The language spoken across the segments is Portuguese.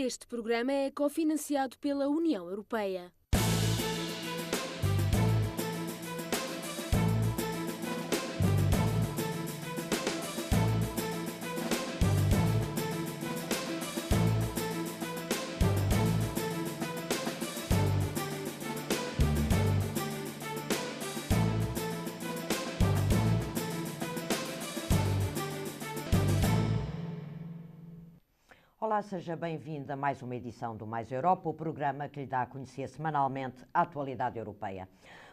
Este programa é cofinanciado pela União Europeia. Olá, seja bem-vindo a mais uma edição do Mais Europa, o programa que lhe dá a conhecer semanalmente a atualidade europeia.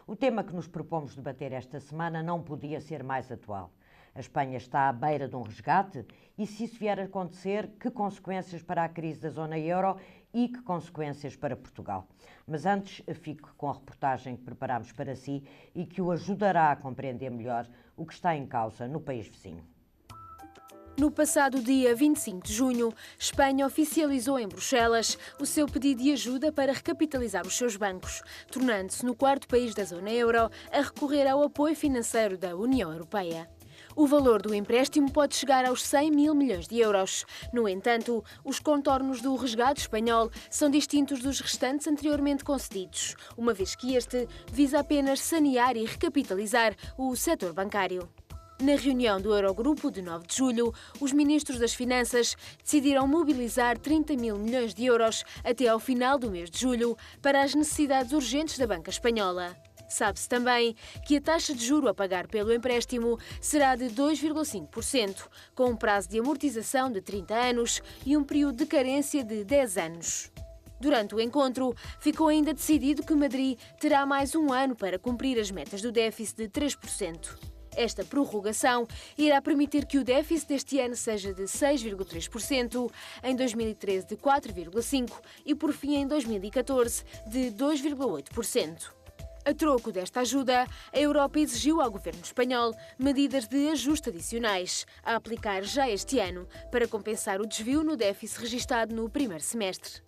O tema que nos propomos debater esta semana não podia ser mais atual. A Espanha está à beira de um resgate e, se isso vier a acontecer, que consequências para a crise da zona euro e que consequências para Portugal? Mas antes, fique com a reportagem que preparámos para si e que o ajudará a compreender melhor o que está em causa no país vizinho. No passado dia 25 de junho, Espanha oficializou em Bruxelas o seu pedido de ajuda para recapitalizar os seus bancos, tornando-se no quarto país da zona euro a recorrer ao apoio financeiro da União Europeia. O valor do empréstimo pode chegar aos 100 mil milhões de euros. No entanto, os contornos do resgate espanhol são distintos dos restantes anteriormente concedidos, uma vez que este visa apenas sanear e recapitalizar o setor bancário. Na reunião do Eurogrupo de 9 de julho, os ministros das Finanças decidiram mobilizar 30 mil milhões de euros até ao final do mês de julho para as necessidades urgentes da banca espanhola. Sabe-se também que a taxa de juro a pagar pelo empréstimo será de 2,5%, com um prazo de amortização de 30 anos e um período de carência de 10 anos. Durante o encontro, ficou ainda decidido que Madrid terá mais um ano para cumprir as metas do déficit de 3%. Esta prorrogação irá permitir que o déficit deste ano seja de 6,3%, em 2013 de 4,5% e, por fim, em 2014 de 2,8%. A troco desta ajuda, a Europa exigiu ao governo espanhol medidas de ajuste adicionais a aplicar já este ano para compensar o desvio no déficit registado no primeiro semestre.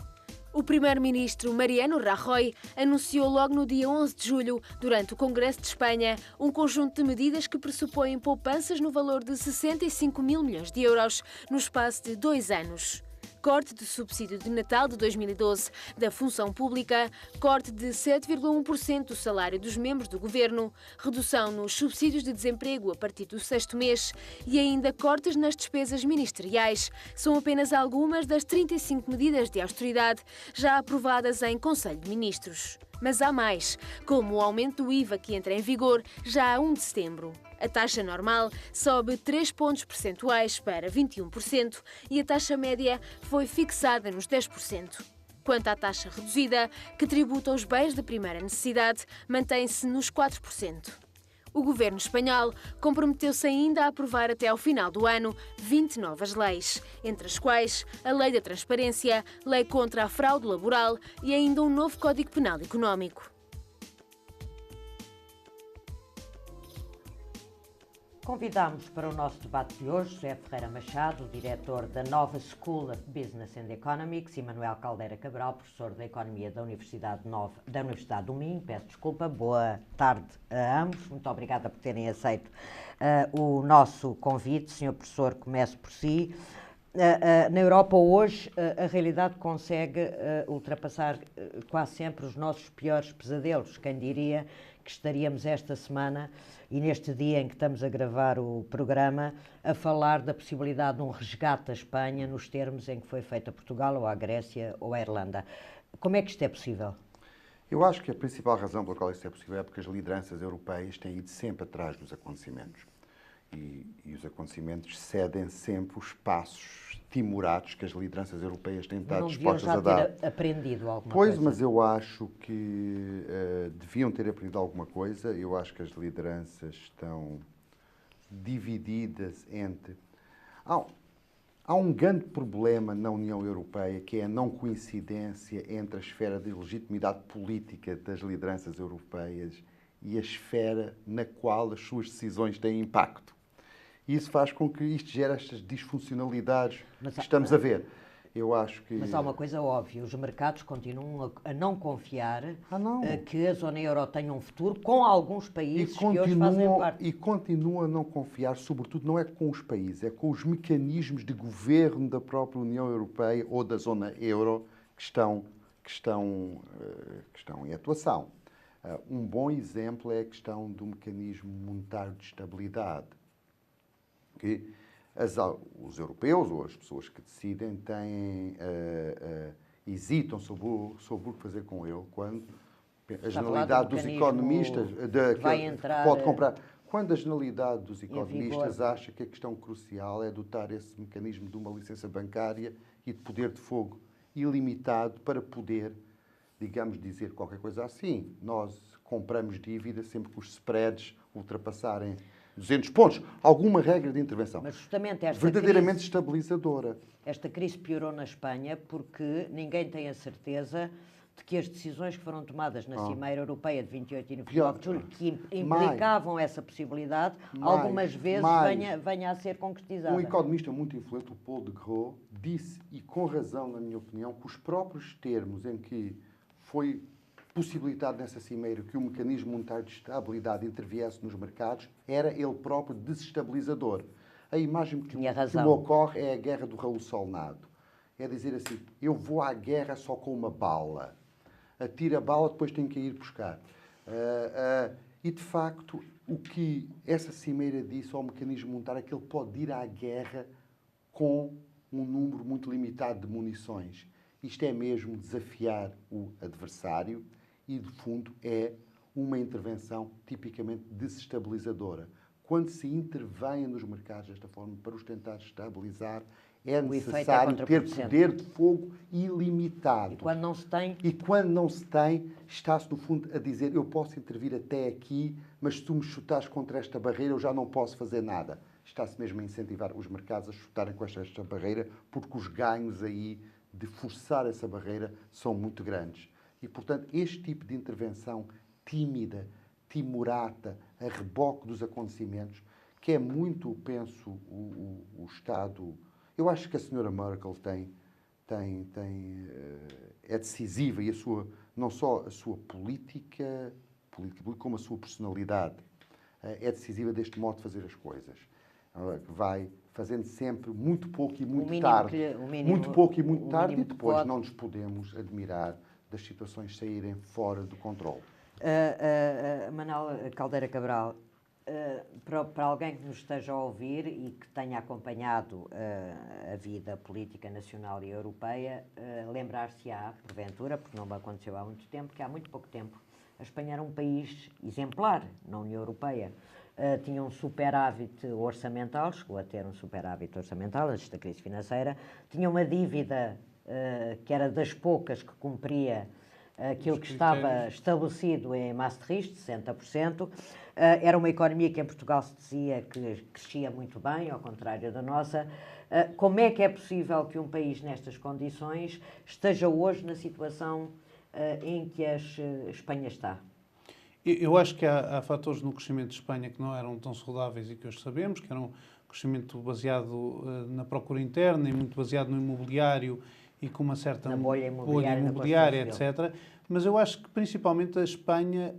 O primeiro-ministro Mariano Rajoy anunciou logo no dia 11 de julho, durante o Congresso de Espanha, um conjunto de medidas que pressupõem poupanças no valor de 65 mil milhões de euros no espaço de 2 anos. Corte de subsídio de Natal de 2012 da função pública, corte de 7,1% do salário dos membros do governo, redução nos subsídios de desemprego a partir do 6º mês e ainda cortes nas despesas ministeriais são apenas algumas das 35 medidas de austeridade já aprovadas em Conselho de Ministros. Mas há mais, como o aumento do IVA que entra em vigor já a 1 de setembro. A taxa normal sobe 3 pontos percentuais para 21% e a taxa média foi fixada nos 10%. Quanto à taxa reduzida, que tributa os bens de primeira necessidade, mantém-se nos 4%. O governo espanhol comprometeu-se ainda a aprovar até ao final do ano 20 novas leis, entre as quais a Lei da Transparência, Lei contra a Fraude Laboral e ainda um novo Código Penal Económico. Convidamos para o nosso debate de hoje José Ferreira Machado, diretor da Nova School of Business and Economics, e Manuel Caldeira Cabral, professor da Economia da Universidade do Minho. Peço desculpa. Boa tarde a ambos. Muito obrigada por terem aceito o nosso convite. Senhor professor, comece por si. Na Europa hoje, a realidade consegue ultrapassar quase sempre os nossos piores pesadelos. Quem diria que estaríamos esta semana e neste dia em que estamos a gravar o programa a falar da possibilidade de um resgate à Espanha nos termos em que foi feito a Portugal ou à Grécia ou à Irlanda. Como é que isto é possível? Eu acho que a principal razão pela qual isso é possível é porque as lideranças europeias têm ido sempre atrás dos acontecimentos. E os acontecimentos cedem sempre os passos timorados que as lideranças europeias têm estado dispostas a dar. Não deviam já ter aprendido alguma coisa? coisa? Mas eu acho que deviam ter aprendido alguma coisa. Eu acho que as lideranças estão divididas entre... Há um grande problema na União Europeia, que é a não coincidência entre a esfera de legitimidade política das lideranças europeias e a esfera na qual as suas decisões têm impacto. E isso faz com que isto gere estas disfuncionalidades que estamos a ver. Eu acho que... Mas há uma coisa óbvia, os mercados continuam a não confiar não. Que a zona euro tenha um futuro com alguns países que hoje fazem parte. E continuam a não confiar, sobretudo, não é com os países, é com os mecanismos de governo da própria União Europeia ou da zona euro que estão em atuação. Um bom exemplo é a questão do mecanismo monetário de estabilidade, que os europeus ou as pessoas que decidem hesitam sobre o que fazer com ele quando a generalidade dos economistas pode comprar. Quando a generalidade dos economistas acha que a questão crucial é dotar esse mecanismo de uma licença bancária e de poder de fogo ilimitado para poder, digamos, dizer qualquer coisa assim. Nós compramos dívida sempre que os spreads ultrapassarem 200 pontos. Alguma regra de intervenção. Mas justamente verdadeiramente estabilizadora. Esta crise piorou na Espanha porque ninguém tem a certeza de que as decisões que foram tomadas na Cimeira Europeia de 28 e 29 de julho, que implicavam essa possibilidade, algumas vezes venha a ser concretizada. Um economista muito influente, o Paul de Croo, disse, e com razão, na minha opinião, que os próprios termos em que foi possibilitado nessa cimeira que o mecanismo monetário de estabilidade interviesse nos mercados era ele próprio desestabilizador. A imagem que me ocorre é a guerra do Raul Solnado. É dizer assim, eu vou à guerra só com uma bala. Atira a bala, depois tenho que ir buscar. E, de facto, o que essa cimeira disse ao mecanismo monetário é que ele pode ir à guerra com um número muito limitado de munições. Isto é mesmo desafiar o adversário e, de fundo, é uma intervenção tipicamente desestabilizadora. Quando se intervém nos mercados desta forma para os tentar estabilizar, é necessário ter poder de fogo ilimitado. E quando não se tem? E quando não se tem, está-se, no fundo, a dizer eu posso intervir até aqui, mas se tu me chutares contra esta barreira, eu já não posso fazer nada. Está-se mesmo a incentivar os mercados a chutarem com esta barreira, porque os ganhos aí de forçar essa barreira são muito grandes. E, portanto, este tipo de intervenção tímida, timorata, a reboque dos acontecimentos, que é muito, penso, o Estado... Eu acho que a senhora Merkel é decisiva e não só a sua política, como a sua personalidade é decisiva deste modo de fazer as coisas. Que vai fazendo sempre muito pouco e muito tarde. Muito pouco e muito tarde e depois não nos podemos admirar das situações saírem fora do controle. Manuel Caldeira Cabral, para alguém que nos esteja a ouvir e que tenha acompanhado a vida política nacional e europeia, lembrar-se-á, porventura, porque não me aconteceu há muito tempo, que há muito pouco tempo a Espanha era um país exemplar na União Europeia. Tinha um superávit orçamental, chegou a ter um superávit orçamental antes da crise financeira, tinha uma dívida que era das poucas que cumpria aquilo que estava estabelecido em Maastricht, 60%. Era uma economia que em Portugal se dizia que crescia muito bem, ao contrário da nossa. Como é que é possível que um país nestas condições esteja hoje na situação em que a Espanha está? Eu acho que há fatores no crescimento de Espanha que não eram tão saudáveis e que hoje sabemos, que era um crescimento baseado na procura interna e muito baseado no imobiliário e com uma certa bolha imobiliária, etc. Mas eu acho que principalmente a Espanha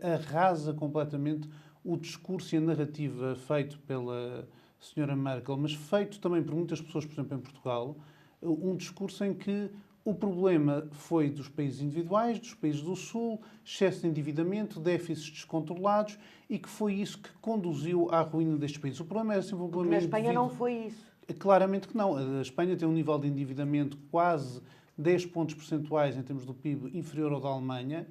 arrasa completamente o discurso e a narrativa feito pela senhora Merkel, mas feito também por muitas pessoas, por exemplo, em Portugal, um discurso em que o problema foi dos países individuais, dos países do Sul, excesso de endividamento, déficits descontrolados e que foi isso que conduziu à ruína destes países. O problema era sempre um problema na Espanha não foi isso. Claramente que não. A Espanha tem um nível de endividamento quase 10 pontos percentuais em termos do PIB inferior ao da Alemanha.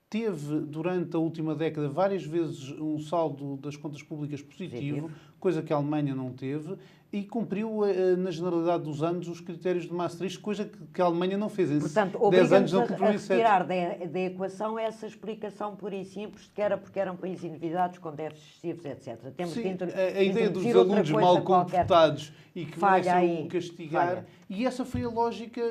Teve, durante a última década, várias vezes um saldo das contas públicas positivo, coisa que a Alemanha não teve, e cumpriu, na generalidade dos anos, os critérios de Maastricht, coisa que a Alemanha não fez. Portanto, obriga-nos a retirar da equação essa explicação pura e simples de que era porque eram países endividados com déficits excessivos, etc. Temos Sim, que a ideia dos alunos mal comportados e que começam a castigar. E essa foi a lógica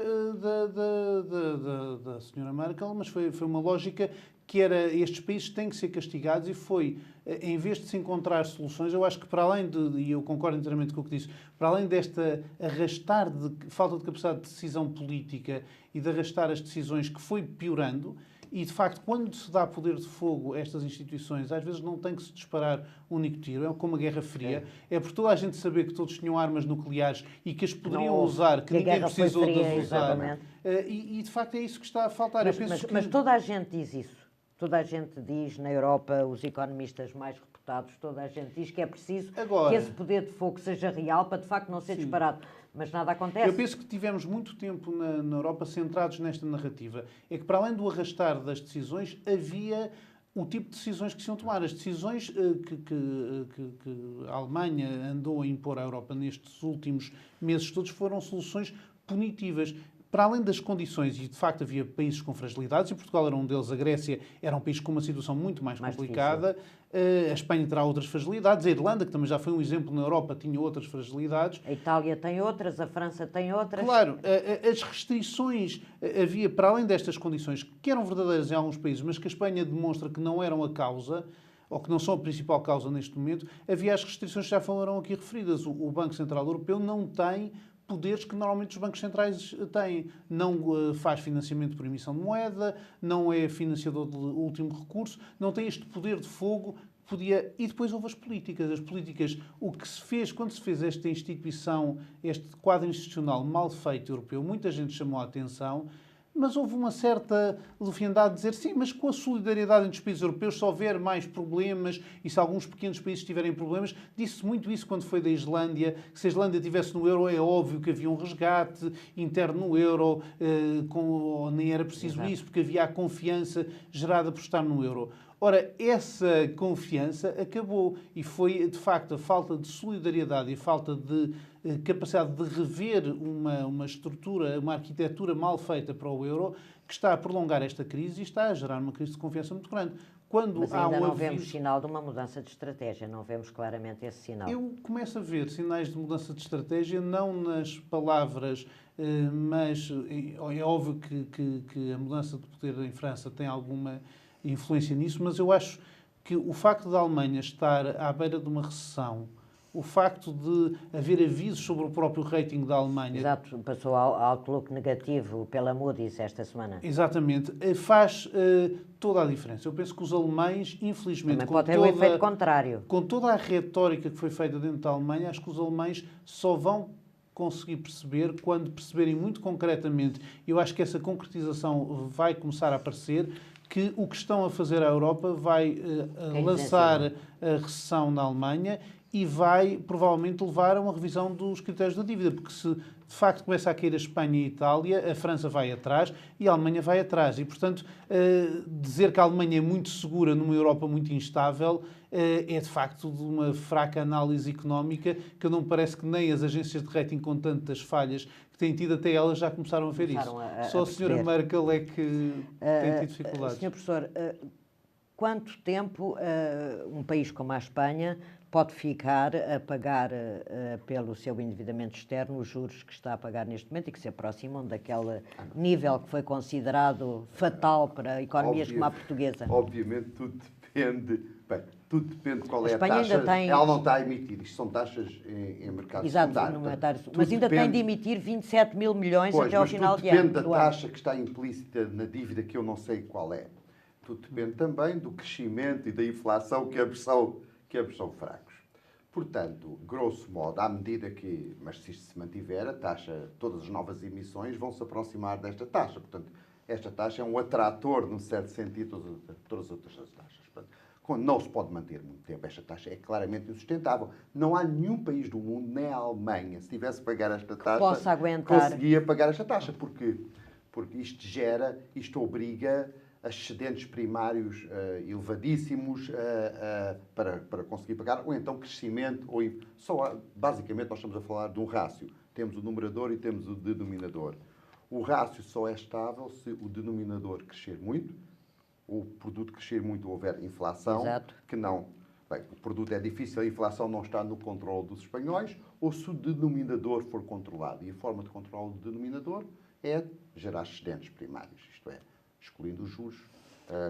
da senhora Merkel, mas foi uma lógica que era estes países têm que ser castigados e foi, em vez de se encontrar soluções, eu acho que para além e eu concordo inteiramente com o que disse, para além desta arrastar de falta de capacidade de decisão política e de arrastar as decisões que foi piorando, e, de facto, quando se dá poder de fogo a estas instituições, às vezes não tem que se disparar um único tiro. É como a Guerra Fria. É por toda a gente saber que todos tinham armas nucleares e que as poderiam usar, que ninguém precisou de as usar. E, de facto, é isso que está a faltar. Mas toda a gente diz isso. Toda a gente diz, na Europa, os economistas mais reputados, toda a gente diz que é preciso que esse poder de fogo seja real para, de facto, não ser disparado. Mas nada acontece. Eu penso que tivemos muito tempo na Europa centrados nesta narrativa. É que, para além do arrastar das decisões, havia o tipo de decisões que se iam tomar. As decisões que a Alemanha andou a impor à Europa nestes últimos meses todos foram soluções punitivas. Para além das condições, e de facto havia países com fragilidades, e Portugal era um deles, a Grécia era um país com uma situação muito mais complicada, a Espanha terá outras fragilidades, a Irlanda, que também já foi um exemplo na Europa, tinha outras fragilidades. A Itália tem outras, a França tem outras. Claro, as restrições havia, para além destas condições, que eram verdadeiras em alguns países, mas que a Espanha demonstra que não eram a causa, ou que não são a principal causa neste momento, havia as restrições que já foram aqui referidas. O Banco Central Europeu não tem poderes que normalmente os bancos centrais têm. Não faz financiamento por emissão de moeda, não é financiador de último recurso, não tem este poder de fogo. E depois houve as políticas. As políticas, o que se fez, quando se fez esta instituição, este quadro institucional mal feito europeu, muita gente chamou a atenção, mas houve uma certa leviandade de dizer sim, mas com a solidariedade entre os países europeus, se houver mais problemas e se alguns pequenos países tiverem problemas, disse muito isso quando foi da Islândia, que se a Islândia estivesse no euro é óbvio que havia um resgate interno no euro, nem era preciso isso, porque havia a confiança gerada por estar no euro. Ora, essa confiança acabou e foi, de facto, a falta de solidariedade e a falta de capacidade de rever uma estrutura, uma arquitetura mal feita para o euro, que está a prolongar esta crise e está a gerar uma crise de confiança muito grande. Mas ainda não vemos sinal de uma mudança de estratégia, não vemos claramente esse sinal. Eu começo a ver sinais de mudança de estratégia, não nas palavras, mas é óbvio que a mudança de poder em França tem alguma influência nisso, mas eu acho que o facto da Alemanha estar à beira de uma recessão, o facto de haver avisos sobre o próprio rating da Alemanha... Exato, passou ao outlook negativo pela Moody's esta semana. Exatamente, faz toda a diferença. Eu penso que os alemães, infelizmente... Também pode ter o efeito contrário. Com toda a retórica que foi feita dentro da Alemanha, acho que os alemães só vão conseguir perceber quando perceberem muito concretamente, eu acho que essa concretização vai começar a aparecer, que o que estão a fazer à Europa vai lançar a recessão na Alemanha e vai provavelmente levar a uma revisão dos critérios da dívida, porque se de facto começa a cair a Espanha e a Itália, a França vai atrás e a Alemanha vai atrás. E, portanto, dizer que a Alemanha é muito segura numa Europa muito instável é de facto de uma fraca análise económica que não me parece que nem as agências de rating com tantas falhas que têm tido até elas já começaram a ver isso. Só a senhora Merkel é que tem tido dificuldades. Senhor Professor, quanto tempo um país como a Espanha pode ficar a pagar pelo seu endividamento externo os juros que está a pagar neste momento e que se aproximam daquele nível que foi considerado fatal para economias como a portuguesa? Obviamente tudo depende... Bem, tudo depende de qual é a Espanha taxa. Ainda tem... Ela não está a emitir. Isto são taxas em mercado secundário. Mas ainda tem de emitir 27 mil milhões até ao final de ano. Tudo depende da taxa que está implícita na dívida, que eu não sei qual é. Tudo depende também do crescimento e da inflação que são fracos. Portanto, grosso modo, à medida que, mas se isto se mantiver, a taxa, todas as novas emissões vão se aproximar desta taxa. Portanto, esta taxa é um atrator, num certo sentido, todas as outras taxas. Portanto, não se pode manter muito tempo. Esta taxa é claramente insustentável. Não há nenhum país do mundo, nem a Alemanha, se tivesse que pagar esta taxa, possa aguentar. Conseguia pagar esta taxa. Porque isto obriga a excedentes primários elevadíssimos para conseguir pagar, ou então crescimento, basicamente nós estamos a falar de um rácio. Temos o numerador e temos o denominador. O rácio só é estável se o denominador crescer muito, o produto crescer muito, houver inflação. Exato. Que não... Bem, o produto é difícil, a inflação não está no controle dos espanhóis, ou se o denominador for controlado. E a forma de controlar o denominador é gerar excedentes primários, isto é, excluindo os juros,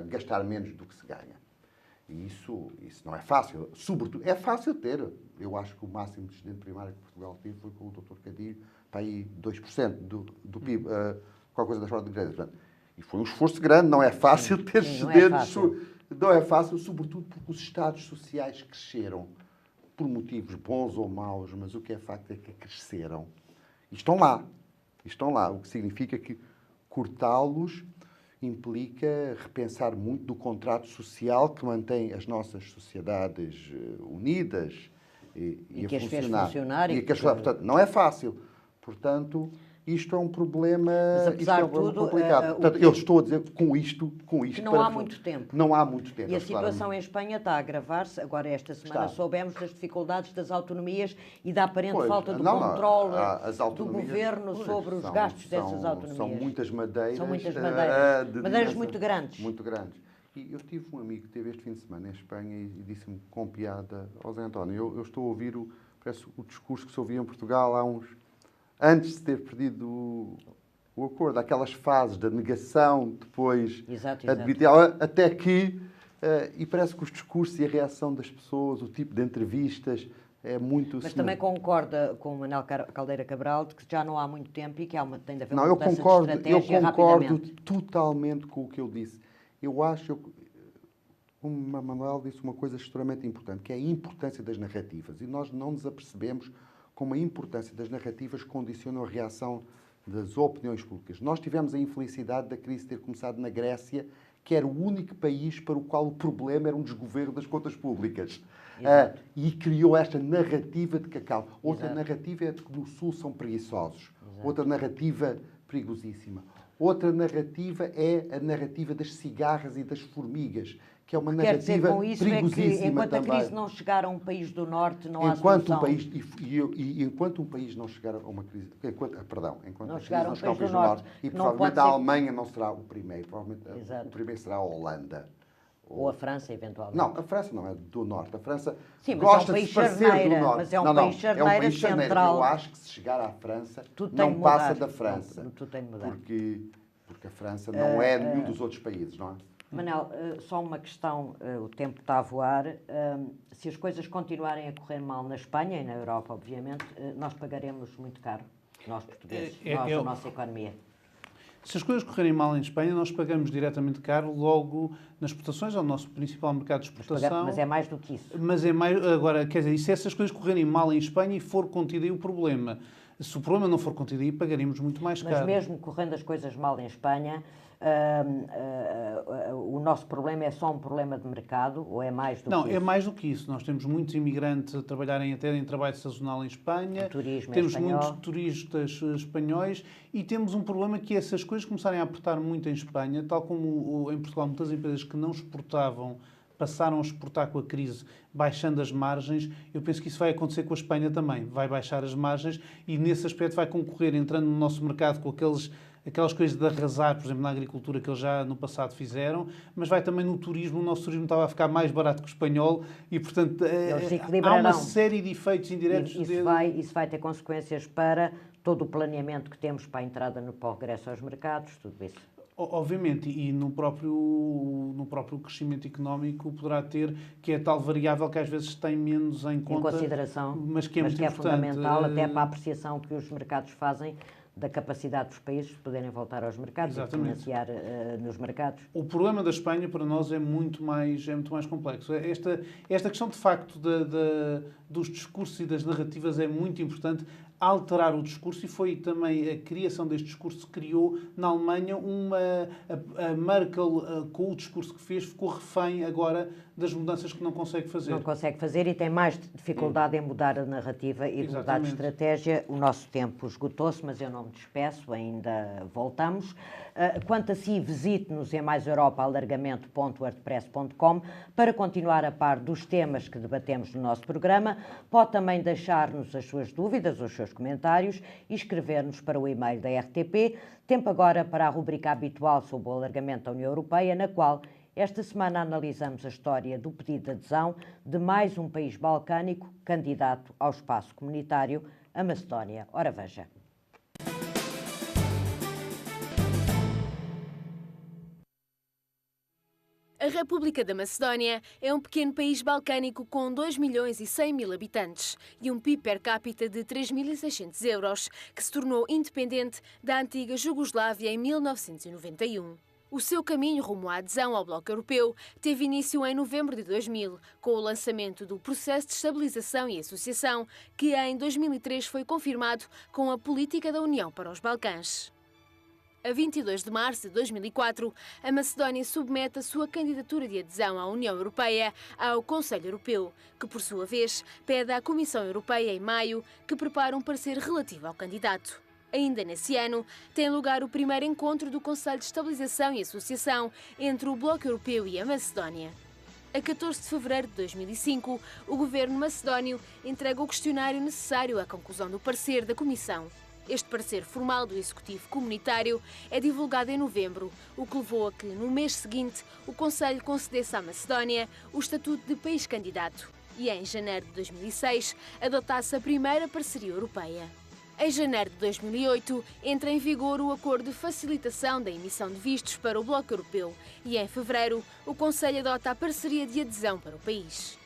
gastar menos do que se ganha. E isso não é fácil. Sobretudo, é fácil ter. Eu acho que o máximo de excedente primário que Portugal teve foi com o Dr. Cadilho, para aí 2% do PIB, qualquer coisa das formas de crédito. E foi um esforço grande, não é fácil ter excedentes. Não é fácil, sobretudo porque os estados sociais cresceram, por motivos bons ou maus, mas o que é facto é que cresceram. E estão lá, o que significa que cortá-los implica repensar muito do contrato social que mantém as nossas sociedades unidas e a que as fez funcionar. E portanto, não é fácil. Portanto, isto é um problema, complicado. Portanto, eu estou a dizer com isto que não há muito tempo. Não há muito tempo. E a situação em Espanha está a agravar-se. Agora, esta semana soubemos das dificuldades das autonomias e da aparente falta de controle do governo sobre os gastos dessas autonomias. São muitas madeiras. Madeiras muito grandes. Muito grandes. E eu tive um amigo que esteve este fim de semana em Espanha e disse-me com piada: ó Zé António, eu estou a ouvir o discurso que se ouvia em Portugal há uns... Antes de ter perdido o acordo, aquelas fases da negação, depois admitir, até que, e parece que os discursos e a reação das pessoas, o tipo de entrevistas, é muito... Mas também concorda com o Manel Caldeira Cabral de que já não há muito tempo e que tem de haver uma mudança de estratégia eu concordo rapidamente. Totalmente com o que ele disse. Eu acho, como o Manuel disse, uma coisa extremamente importante, que é a importância das narrativas. E nós não nos apercebemos como a importância das narrativas condiciona a reação das opiniões públicas. Nós tivemos a infelicidade da crise ter começado na Grécia, que era o único país para o qual o problema era um desgoverno das contas públicas. E criou esta narrativa de cacau. Outra narrativa é de que no Sul são preguiçosos. Outra narrativa perigosíssima. Outra narrativa é a narrativa das cigarras e das formigas, que é uma narrativa perigosíssima. Enquanto também. A crise não chegar a um país do Norte, não há solução. Enquanto um país não chegar a uma crise... Enquanto a crise chegar não a chegar um país do Norte, e provavelmente a Alemanha não será o primeiro. Provavelmente o primeiro será a Holanda. Ou a França, eventualmente. Não, a França não é do Norte. A França gosta de parecer do Norte. Mas é um país charneira central. Eu acho que se chegar à França, não passa da França. Tudo tem de mudar. Porque a França não é nenhum dos outros países, não é? Manel, só uma questão, o tempo está a voar. Se as coisas continuarem a correr mal na Espanha e na Europa, obviamente, nós pagaremos muito caro, nós portugueses, a nossa economia. Se as coisas correrem mal em Espanha, nós pagamos diretamente caro logo nas exportações, ao nosso principal mercado de exportação. Mas é mais do que isso. Mas é mais, agora, quer dizer, e se essas coisas correrem mal em Espanha e for contido aí o problema? Se o problema não for contido aí, pagaremos muito mais caro. Mas mesmo correndo as coisas mal em Espanha, o nosso problema é só um problema de mercado ou é mais do que isso? Não, é mais do que isso. Nós temos muitos imigrantes a trabalharem até em trabalho sazonal em Espanha. Temos muitos turistas espanhóis e temos um problema que essas coisas começarem a apertar muito em Espanha, tal como em Portugal muitas empresas que não exportavam passaram a exportar com a crise, baixando as margens. Eu penso que isso vai acontecer com a Espanha também. Vai baixar as margens e, nesse aspecto, vai concorrer, entrando no nosso mercado com aquelas coisas de arrasar, por exemplo, na agricultura, que eles já no passado fizeram, mas vai também no turismo. O nosso turismo estava a ficar mais barato que o espanhol e, portanto, há uma série de efeitos indiretos. Isso vai ter consequências para todo o planeamento que temos para a entrada para o regresso aos mercados, tudo isso. Obviamente, e no próprio crescimento económico poderá ter, que é a tal variável que às vezes tem menos em conta, consideração, mas que é fundamental até para a apreciação que os mercados fazem da capacidade dos países de poderem voltar aos mercados. Exatamente. E financiar nos mercados. O problema da Espanha, para nós, é muito mais complexo. Esta questão, de facto, dos discursos e das narrativas é muito importante. Alterar o discurso, e foi também a criação deste discurso que criou na Alemanha a Merkel, com o discurso que fez, ficou refém agora das mudanças que não consegue fazer. Não consegue fazer e tem mais dificuldade em mudar a narrativa e mudar de estratégia. O nosso tempo esgotou-se, mas eu não me despeço, ainda voltamos. Quanto a si, visite-nos em maiseuropaalargamento.wordpress.com para continuar a par dos temas que debatemos no nosso programa. Pode também deixar-nos as suas dúvidas, os seus comentários e escrever-nos para o e-mail da RTP. Tempo agora para a rubrica habitual sobre o alargamento da União Europeia, na qual esta semana analisamos a história do pedido de adesão de mais um país balcânico candidato ao espaço comunitário, a Macedónia. Ora veja. A República da Macedónia é um pequeno país balcânico com 2.100.000 habitantes e um PIB per capita de 3.600 euros, que se tornou independente da antiga Jugoslávia em 1991. O seu caminho rumo à adesão ao Bloco Europeu teve início em novembro de 2000, com o lançamento do Processo de Estabilização e Associação, que em 2003 foi confirmado com a Política da União para os Balcãs. A 22 de março de 2004, a Macedónia submete a sua candidatura de adesão à União Europeia ao Conselho Europeu, que, por sua vez, pede à Comissão Europeia, em maio, que prepare um parecer relativo ao candidato. Ainda nesse ano, tem lugar o primeiro encontro do Conselho de Estabilização e Associação entre o Bloco Europeu e a Macedónia. A 14 de fevereiro de 2005, o governo macedónio entrega o questionário necessário à conclusão do parecer da Comissão. Este parecer formal do Executivo Comunitário é divulgado em novembro, o que levou a que, no mês seguinte, o Conselho concedesse à Macedónia o estatuto de país candidato e, em janeiro de 2006, adotasse a primeira parceria europeia. Em janeiro de 2008, entra em vigor o Acordo de Facilitação da Emissão de Vistos para o Bloco Europeu e, em fevereiro, o Conselho adota a parceria de adesão para o país.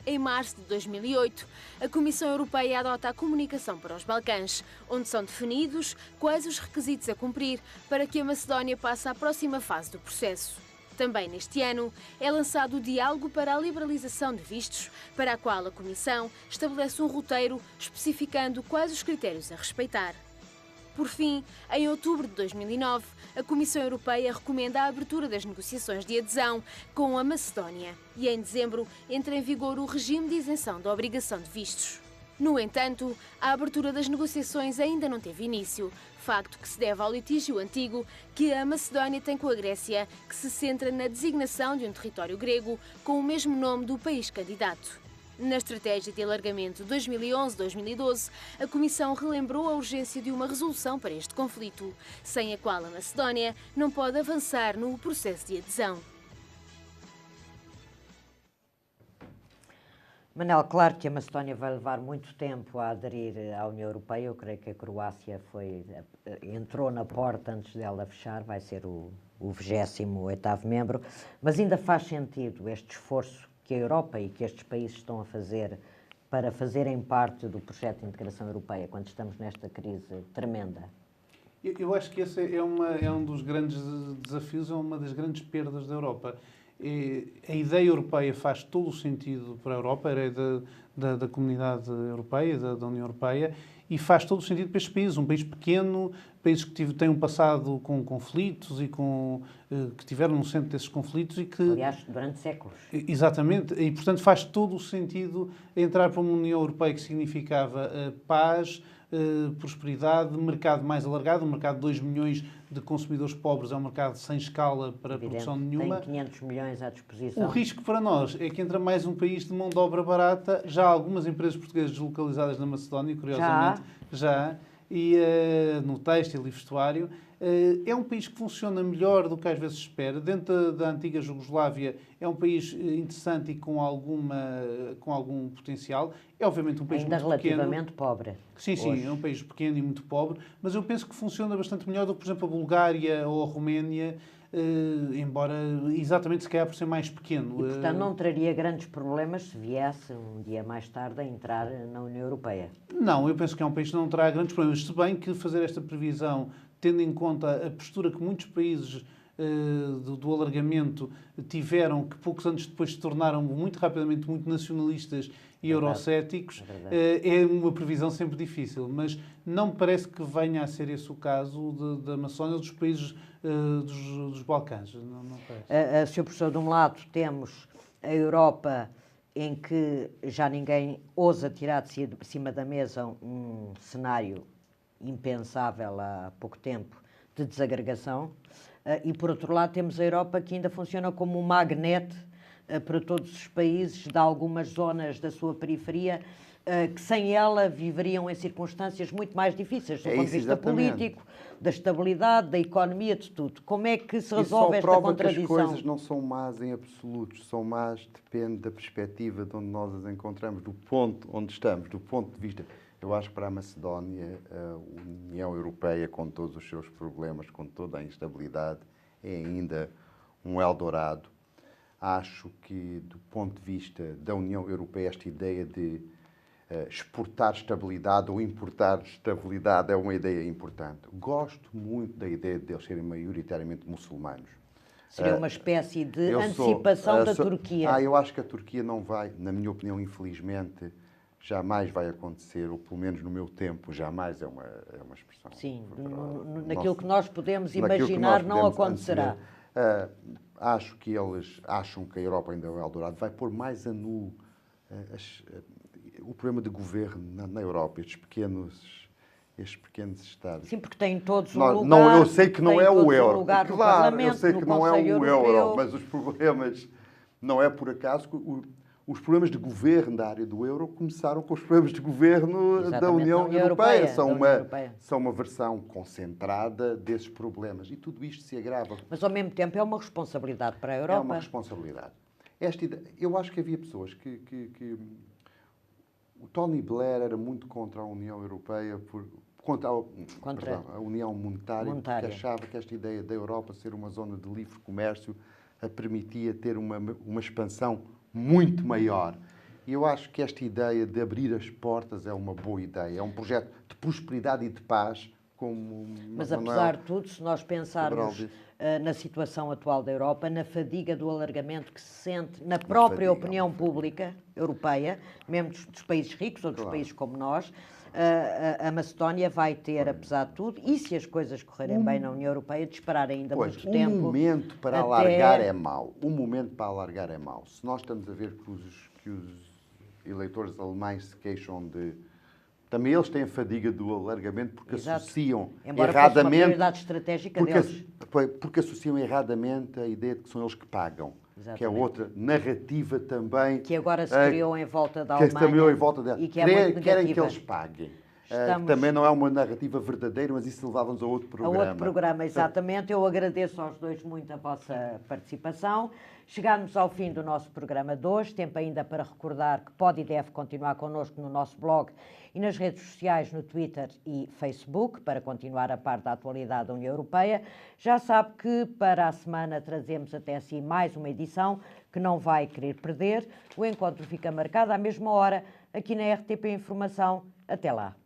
Em março de 2008, a Comissão Europeia adota a Comunicação para os Balcãs, onde são definidos quais os requisitos a cumprir para que a Macedónia passe à próxima fase do processo. Também neste ano é lançado o Diálogo para a Liberalização de Vistos, para a qual a Comissão estabelece um roteiro especificando quais os critérios a respeitar. Por fim, em outubro de 2009, a Comissão Europeia recomenda a abertura das negociações de adesão com a Macedónia e, em dezembro, entra em vigor o regime de isenção da obrigação de vistos. No entanto, a abertura das negociações ainda não teve início, facto que se deve ao litígio antigo que a Macedónia tem com a Grécia, que se centra na designação de um território grego com o mesmo nome do país candidato. Na estratégia de alargamento 2011-2012, a Comissão relembrou a urgência de uma resolução para este conflito, sem a qual a Macedónia não pode avançar no processo de adesão. Manel, claro que a Macedónia vai levar muito tempo a aderir à União Europeia. Eu creio que a Croácia entrou na porta antes dela fechar, vai ser o 28º membro, mas ainda faz sentido este esforço que a Europa e que estes países estão a fazer para fazerem parte do projeto de integração europeia, quando estamos nesta crise tremenda? Eu acho que esse é um dos grandes desafios, é uma das grandes perdas da Europa. A ideia europeia faz todo o sentido para a Europa, a ideia da comunidade europeia, da União Europeia, e faz todo o sentido para estes países. Um país pequeno, países que têm um passado com conflitos e que tiveram no centro desses conflitos e que... Aliás, durante séculos. Exatamente. E, portanto, faz todo o sentido entrar para uma União Europeia que significava paz, prosperidade, mercado mais alargado, um mercado de 2 milhões de consumidores pobres, é um mercado sem escala para produção nenhuma. Tem 500 milhões à disposição. O risco para nós é que entra mais um país de mão de obra barata. Já há algumas empresas portuguesas deslocalizadas na Macedónia, curiosamente. Já. E no têxtil e vestuário. É um país que funciona melhor do que às vezes se espera. Dentro da antiga Jugoslávia é um país interessante e com algum potencial. É obviamente um país ainda muito relativamente pequeno. pobre. Sim, hoje. É um país pequeno e muito pobre, mas eu penso que funciona bastante melhor do que, por exemplo, a Bulgária ou a Roménia, embora exatamente se calhar por ser mais pequeno. E, portanto, não traria grandes problemas se viesse um dia mais tarde a entrar na União Europeia? Não, eu penso que é um país que não terá grandes problemas, se bem que fazer esta previsão, tendo em conta a postura que muitos países do alargamento tiveram, que poucos anos depois se tornaram muito rapidamente muito nacionalistas e eurocéticos, é uma previsão sempre difícil, mas não me parece que venha a ser esse o caso da Macedónia ou dos países dos Balcãs. Não parece. Sr. Professor, de um lado temos a Europa, em que já ninguém ousa tirar de cima da mesa um cenário impensável há pouco tempo de desagregação, e por outro lado temos a Europa que ainda funciona como um magnete para todos os países de algumas zonas da sua periferia, que sem ela viveriam em circunstâncias muito mais difíceis, do ponto de vista político, da estabilidade, da economia, de tudo. Como é que se resolve esta contradição? Que as coisas não são más em absolutos, são más, depende da perspectiva de onde nós as encontramos, do ponto onde estamos, do ponto de vista... Eu acho que para a Macedónia, a União Europeia, com todos os seus problemas, com toda a instabilidade, é ainda um Eldorado. Acho que, do ponto de vista da União Europeia, esta ideia de exportar estabilidade ou importar estabilidade é uma ideia importante. Gosto muito da ideia de eles serem maioritariamente muçulmanos. Seria uma espécie de antecipação da Turquia. Eu acho que a Turquia não vai, na minha opinião, infelizmente, jamais vai acontecer, ou pelo menos no meu tempo, jamais é uma expressão. Sim, naquilo que nós podemos imaginar não acontecerá. Acho que eles acham que a Europa ainda é o Eldorado, vai pôr mais a nu o problema de governo na Europa, estes pequenos Estados. Sim, porque têm todos um lugar. Não, eu sei que não é o euro. Claro, eu sei que não é o euro, mas os problemas, não é por acaso que os problemas de governo da área do euro começaram com os problemas de governo da União Europeia. São uma versão concentrada desses problemas. E tudo isto se agrava. Mas, ao mesmo tempo, é uma responsabilidade para a Europa. É uma responsabilidade. Eu acho que havia pessoas que o Tony Blair era muito contra a União Europeia, contra a União Monetária, porque achava que esta ideia da Europa ser uma zona de livre comércio a permitia ter uma expansão muito maior. E eu acho que esta ideia de abrir as portas é uma boa ideia. É um projeto de prosperidade e de paz. Mas, apesar de tudo, se nós pensarmos na situação atual da Europa, na fadiga do alargamento que se sente na própria opinião pública europeia, mesmo dos países ricos ou dos países como nós, a Macedónia vai ter, apesar de tudo, e se as coisas correrem bem na União Europeia, de esperar ainda muito tempo. O momento para alargar é mau. O momento para alargar é mau. Se nós estamos a ver que os eleitores alemães se queixam de... Também eles têm a fadiga do alargamento porque associam erradamente... Fosse uma prioridade estratégica deles. Porque associam erradamente a ideia de que são eles que pagam. Exatamente. Que é outra narrativa também... Que agora se criou em volta da Alemanha. Que se criou em volta dela. E que é muito negativa. Querem que eles paguem. Também não é uma narrativa verdadeira, mas isso levava-nos a outro programa. A outro programa, exatamente. Eu agradeço aos dois muito a vossa participação. Chegámos ao fim do nosso programa de hoje. Tempo ainda para recordar que pode e deve continuar connosco no nosso blog e nas redes sociais, no Twitter e Facebook, para continuar a par da atualidade da União Europeia. Já sabe que para a semana trazemos até si mais uma edição que não vai querer perder. O encontro fica marcado à mesma hora aqui na RTP Informação. Até lá.